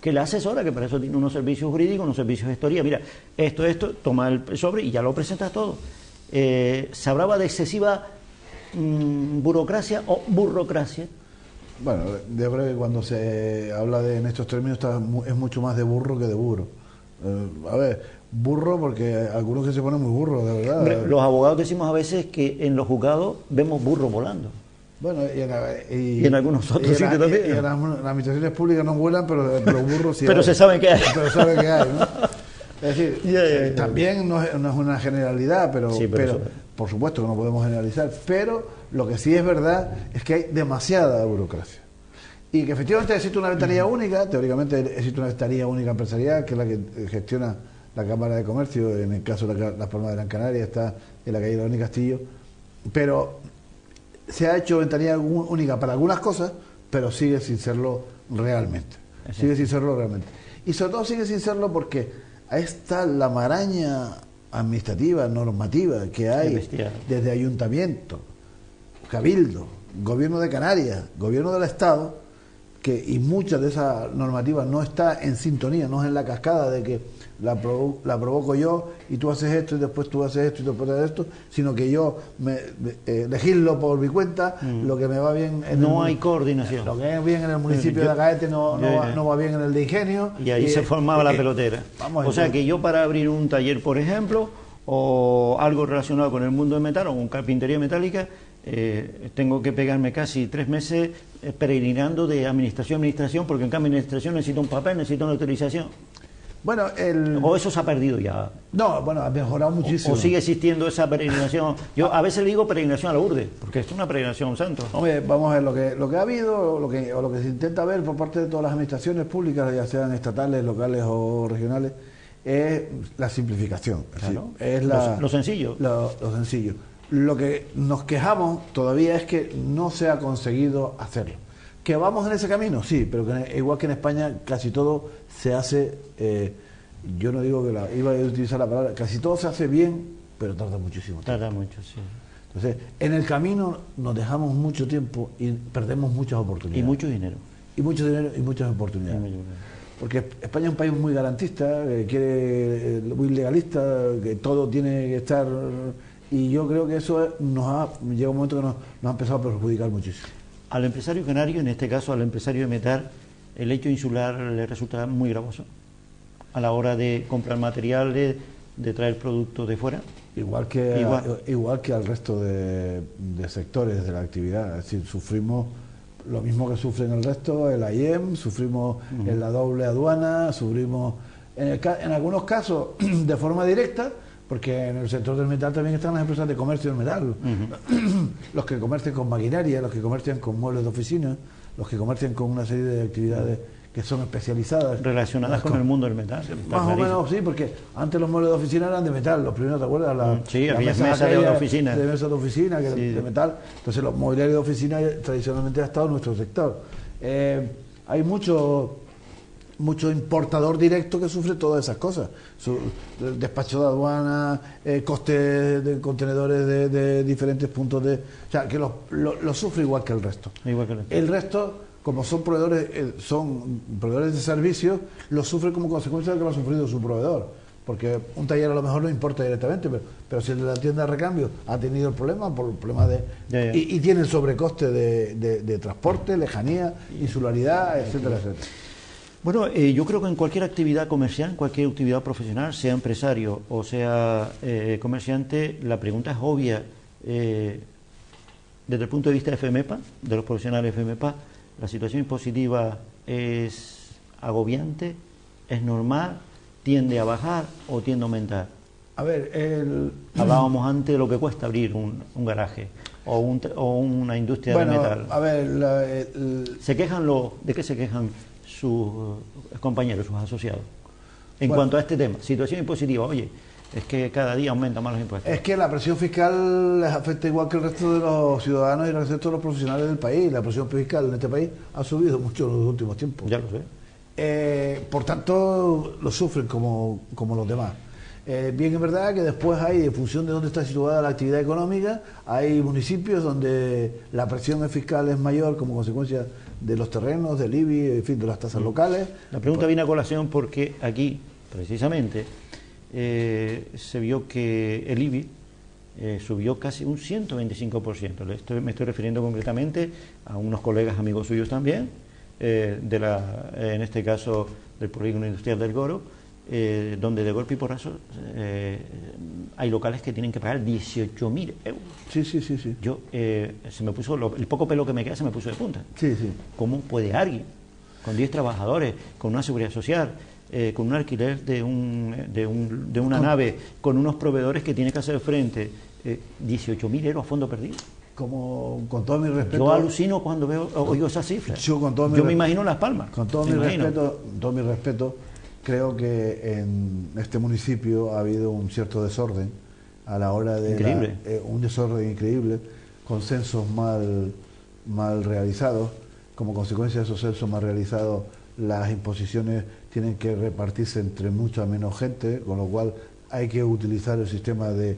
que le asesora, que para eso tiene unos servicios jurídicos, unos servicios de gestoría. Mira, esto, toma el sobre y ya lo presenta todo. Se hablaba de excesiva burocracia o burocracia. Bueno, yo creo que cuando se habla en estos términos es mucho más de burro que de burro. A ver, burro porque algunos que se ponen muy burros, de verdad. Hombre, los abogados decimos a veces que en los juzgados vemos burros volando. Bueno, y en algunos otros sitios también. Y en las administraciones públicas no vuelan, pero los burros sí pero hay. Se sabe que hay. Pero saben que hay, ¿no? Es decir, también no es una generalidad, pero por supuesto que no podemos generalizar, pero lo que sí es verdad es que hay demasiada burocracia. Y que efectivamente existe una ventanilla única, teóricamente existe una ventanilla única empresarial, que es la que gestiona la Cámara de Comercio, en el caso de Las Palmas de Gran Canaria, está en la calle León y Castillo, pero se ha hecho ventanilla única para algunas cosas, pero sigue sin serlo realmente. Y sobre todo sigue sin serlo porque ahí está la maraña administrativa, normativa que hay desde ayuntamiento, cabildo, gobierno de Canarias, gobierno del Estado, y muchas de esas normativas no está en sintonía, no es en la cascada de que la provoco yo y tú haces esto y después tú haces esto y después haces esto, sino que yo legislo por mi cuenta, lo que me va bien hay coordinación, lo que es bien en el municipio de Agaete no va bien en el de Ingenio, y ahí se formaba la pelotera. O sea que yo, para abrir un taller, por ejemplo, o algo relacionado con el mundo del metal o con carpintería metálica, tengo que pegarme casi 3 meses peregrinando de administración a administración, porque en cambio administración necesita un papel, necesita una autorización. Bueno, o eso se ha perdido ya. No, bueno, ha mejorado muchísimo. O sigue existiendo esa peregrinación. Yo a veces le digo peregrinación a Lourdes, porque es una peregrinación a un santo. Hombre, vamos a ver lo que ha habido, o lo que se intenta ver por parte de todas las administraciones públicas, ya sean estatales, locales o regionales, es la simplificación. Claro. Es lo sencillo. Lo sencillo. Lo que nos quejamos todavía es que no se ha conseguido hacerlo. ¿Que vamos en ese camino? Sí, pero igual que en España casi todo se hace, yo no digo que iba a utilizar la palabra, casi todo se hace bien, pero tarda muchísimo tiempo. Tarda mucho, sí. Entonces, en el camino nos dejamos mucho tiempo y perdemos muchas oportunidades. Y mucho dinero. Y mucho dinero y muchas oportunidades. Porque España es un país muy garantista, muy legalista, que todo tiene que estar... Y yo creo que eso llega un momento que nos ha empezado a perjudicar muchísimo. Al empresario canario, en este caso al empresario de metal, el hecho insular le resulta muy gravoso a la hora de comprar materiales, de traer productos de fuera. Igual que al resto de sectores de la actividad. Es decir, sufrimos lo mismo que sufren el resto, el AIEM, sufrimos en la doble aduana, sufrimos en algunos casos de forma directa, porque en el sector del metal también están las empresas de comercio del metal, los que comercian con maquinaria, los que comercian con muebles de oficina, los que comercian con una serie de actividades que son especializadas. Relacionadas con el mundo del metal. Más o menos, sí, porque antes los muebles de oficina eran de metal, los primeros, ¿te acuerdas? Sí, había mesas de oficina. De mesas de oficina, que sí, de metal. Entonces los mobiliarios de oficina tradicionalmente ha estado en nuestro sector. Hay mucho importador directo que sufre todas esas cosas. El despacho de aduana, costes de contenedores de diferentes puntos de... O sea, que lo sufre igual que el resto. El resto, como son proveedores de servicios, lo sufre como consecuencia de que lo ha sufrido su proveedor. Porque un taller a lo mejor no importa directamente, pero si el de la tienda de recambio ha tenido el problema por el problema de... Y tiene el sobrecoste de transporte, lejanía, insularidad, etcétera, etcétera. Bueno, yo creo que en cualquier actividad comercial, cualquier actividad profesional, sea empresario o sea comerciante, la pregunta es obvia. Desde el punto de vista de FEMEPA, de los profesionales de FEMEPA, la situación impositiva es agobiante, es normal, tiende a bajar o tiende a aumentar. A ver, hablábamos antes de lo que cuesta abrir un garaje o una industria de metal. A ver, ¿Se quejan ¿de qué se quejan sus compañeros, sus asociados? En cuanto a este tema, situación impositiva, oye, es que cada día aumentan más los impuestos. Es que la presión fiscal les afecta igual que el resto de los ciudadanos y el resto de los profesionales del país. La presión fiscal en este país ha subido mucho en los últimos tiempos. Ya lo sé. Por tanto, lo sufren como los demás. Bien es verdad que después hay, en función de dónde está situada la actividad económica, hay municipios donde la presión fiscal es mayor como consecuencia de los terrenos, del IBI, en fin, de las tasas locales. La pregunta viene a colación porque aquí, precisamente, se vio que el IBI subió casi un 125%. Me estoy refiriendo concretamente a unos colegas amigos suyos también, en este caso del Polígono Industrial del Goro, donde de golpe y porrazo hay locales que tienen que pagar 18.000 euros. Sí. Yo, se me puso, el poco pelo que me queda se me puso de punta. Sí. ¿Cómo puede alguien, con 10 trabajadores, con una seguridad social, con un alquiler de una nave, con unos proveedores que tiene que hacer frente, 18.000 euros a fondo perdido? Con todo mi respeto, yo alucino cuando oigo esas cifras. Yo me imagino Las Palmas. Con todo mi respeto, creo que en este municipio ha habido un cierto desorden a la hora de un desorden increíble, con censos mal realizados. Como consecuencia de esos censos mal realizados, las imposiciones tienen que repartirse entre mucha menos gente, con lo cual hay que utilizar el sistema de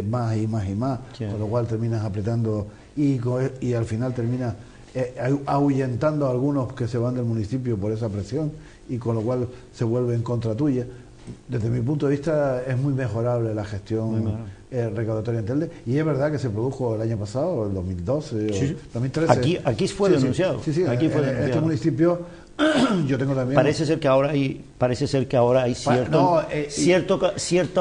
más y más y más, sí, con lo cual terminas apretando y al final terminas ahuyentando a algunos que se van del municipio por esa presión y con lo cual se vuelve en contra tuya. Desde mi punto de vista es muy mejorable la gestión recaudatoria en Telde, y es verdad que se produjo el año pasado, el 2012 sí, o 2013. Aquí fue denunciado. Sí, aquí fue denunciado. Este municipio yo tengo también. Parece ser que ahora hay cierto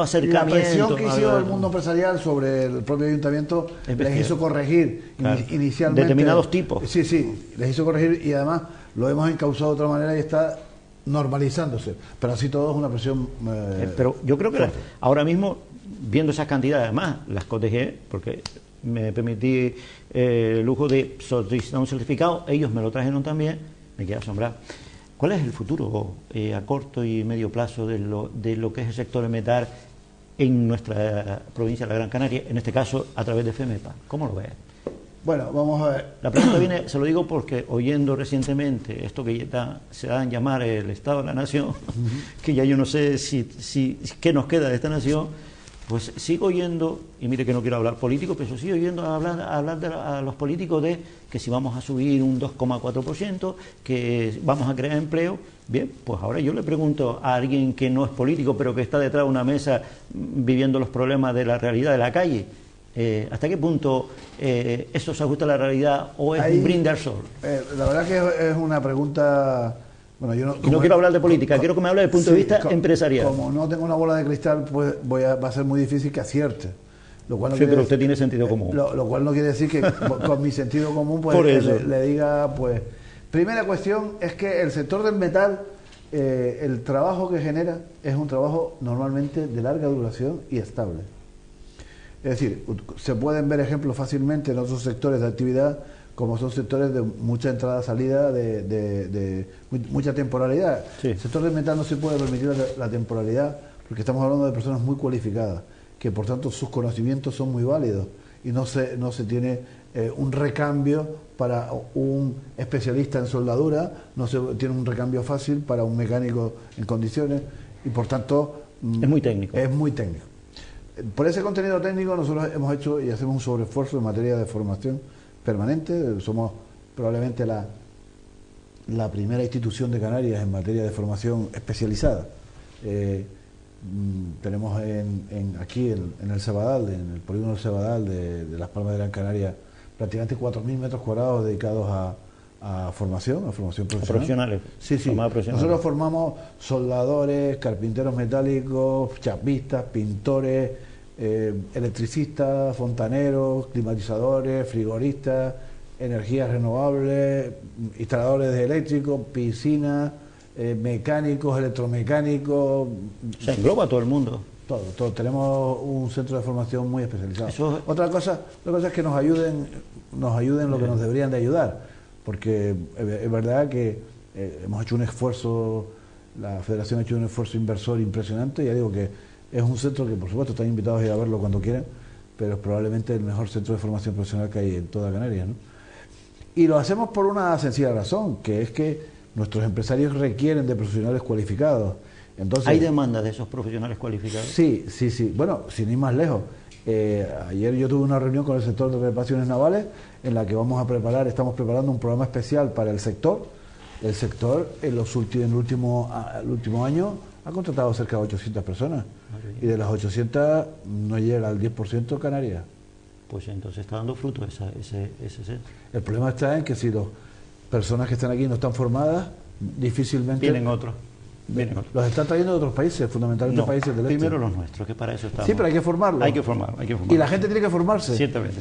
acercamiento. La presión que hizo el mundo empresarial sobre el propio ayuntamiento les hizo corregir inicialmente determinados tipos. Sí, les hizo corregir, y además lo hemos encauzado de otra manera y está normalizándose, pero así todo es una presión pero yo creo que fuerte. Ahora mismo, viendo esas cantidades, además las cotejé porque me permití el lujo de solicitar un certificado, ellos me lo trajeron también, me quedé asombrado. ¿Cuál es el futuro a corto y medio plazo de lo que es el sector metal en nuestra provincia de la Gran Canaria, en este caso a través de FEMEPA? ¿Cómo lo ves? Bueno, vamos a ver. La pregunta viene, se lo digo porque oyendo recientemente esto que se da en llamar el Estado de la Nación, que ya yo no sé qué nos queda de esta nación, pues sigo oyendo, y mire que no quiero hablar político, pero sigo oyendo hablar a los políticos de que si vamos a subir un 2,4%, que vamos a crear empleo. Bien, pues ahora yo le pregunto a alguien que no es político, pero que está detrás de una mesa viviendo los problemas de la realidad de la calle, ¿hasta qué punto eso se ajusta a la realidad o es un brindis al sol? La verdad que es una pregunta. Bueno, yo no quiero hablar de política, quiero que me hable desde el punto de vista empresarial. Como no tengo una bola de cristal, pues va a ser muy difícil que acierte. Lo cual no sí, pero usted tiene sentido común. Lo cual no quiere decir que con mi sentido común pues le diga, pues. Primera cuestión es que el sector del metal, el trabajo que genera es un trabajo normalmente de larga duración y estable. Es decir, se pueden ver ejemplos fácilmente en otros sectores de actividad, como son sectores de mucha entrada-salida, de mucha temporalidad. Sí. El sector del metal no se puede permitir la temporalidad, porque estamos hablando de personas muy cualificadas, que por tanto sus conocimientos son muy válidos, y no se tiene un recambio para un especialista en soldadura, no se tiene un recambio fácil para un mecánico en condiciones, y por tanto es muy técnico. Es muy técnico. Por ese contenido técnico nosotros hemos hecho y hacemos un sobreesfuerzo en materia de formación permanente. Somos probablemente la primera institución de Canarias en materia de formación especializada. Tenemos aquí en el Cebadal, en el polígono del Cebadal de Las Palmas de Gran Canaria, prácticamente 4.000 metros cuadrados dedicados a formación profesional. Profesionales. Sí. Nosotros formamos soldadores, carpinteros metálicos, chapistas, pintores, electricistas, fontaneros, climatizadores, frigoristas, energías renovables, instaladores de eléctricos, piscinas, mecánicos, electromecánicos. Se engloba a todo el mundo. Todo. Tenemos un centro de formación muy especializado. Otra cosa es que nos ayuden lo que nos deberían de ayudar, porque es verdad que hemos hecho un esfuerzo, la Federación ha hecho un esfuerzo inversor impresionante. Ya digo que es un centro que por supuesto están invitados a ir a verlo cuando quieran, pero es probablemente el mejor centro de formación profesional que hay en toda Canarias, ¿no? Y lo hacemos por una sencilla razón, que es que nuestros empresarios requieren de profesionales cualificados. Entonces, ¿hay demanda de esos profesionales cualificados? Sí. Bueno, sin ir más lejos. Ayer yo tuve una reunión con el sector de reparaciones navales en la que estamos preparando un programa especial para el sector. El sector en el último año ha contratado cerca de 800 personas y de las 800 no llega al 10% Canarias. Pues entonces está dando fruto ese centro. El problema está en que si las personas que están aquí no están formadas, difícilmente vienen otros. Los están trayendo de otros países, fundamentalmente países del este. Primero los nuestros, que para eso estamos. Sí, pero hay que formarlos. Hay que formarlo. Y la gente tiene que formarse. Ciertamente.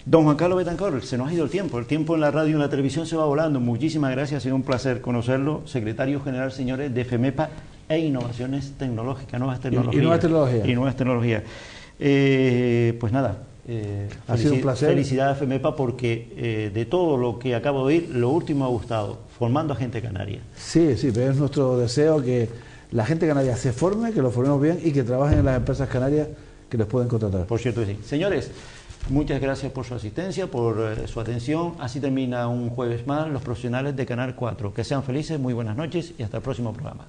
Don Juan Carlos Betancor, se nos ha ido el tiempo. El tiempo en la radio y en la televisión se va volando. Muchísimas gracias, ha sido un placer conocerlo. Secretario General, señores, de FEMEPA e Innovaciones Tecnológicas, Nuevas Tecnologías. Y nuevas tecnologías. Pues nada. Ha sido un placer. Felicidades a FEMEPA porque de todo lo que acabo de oír, lo último ha gustado, formando a gente canaria. Sí, pero es nuestro deseo que la gente canaria se forme, que lo formemos bien y que trabajen en las empresas canarias que les pueden contratar. Por cierto, sí. Señores, muchas gracias por su asistencia, por su atención. Así termina un jueves más los profesionales de Canal 4. Que sean felices, muy buenas noches y hasta el próximo programa.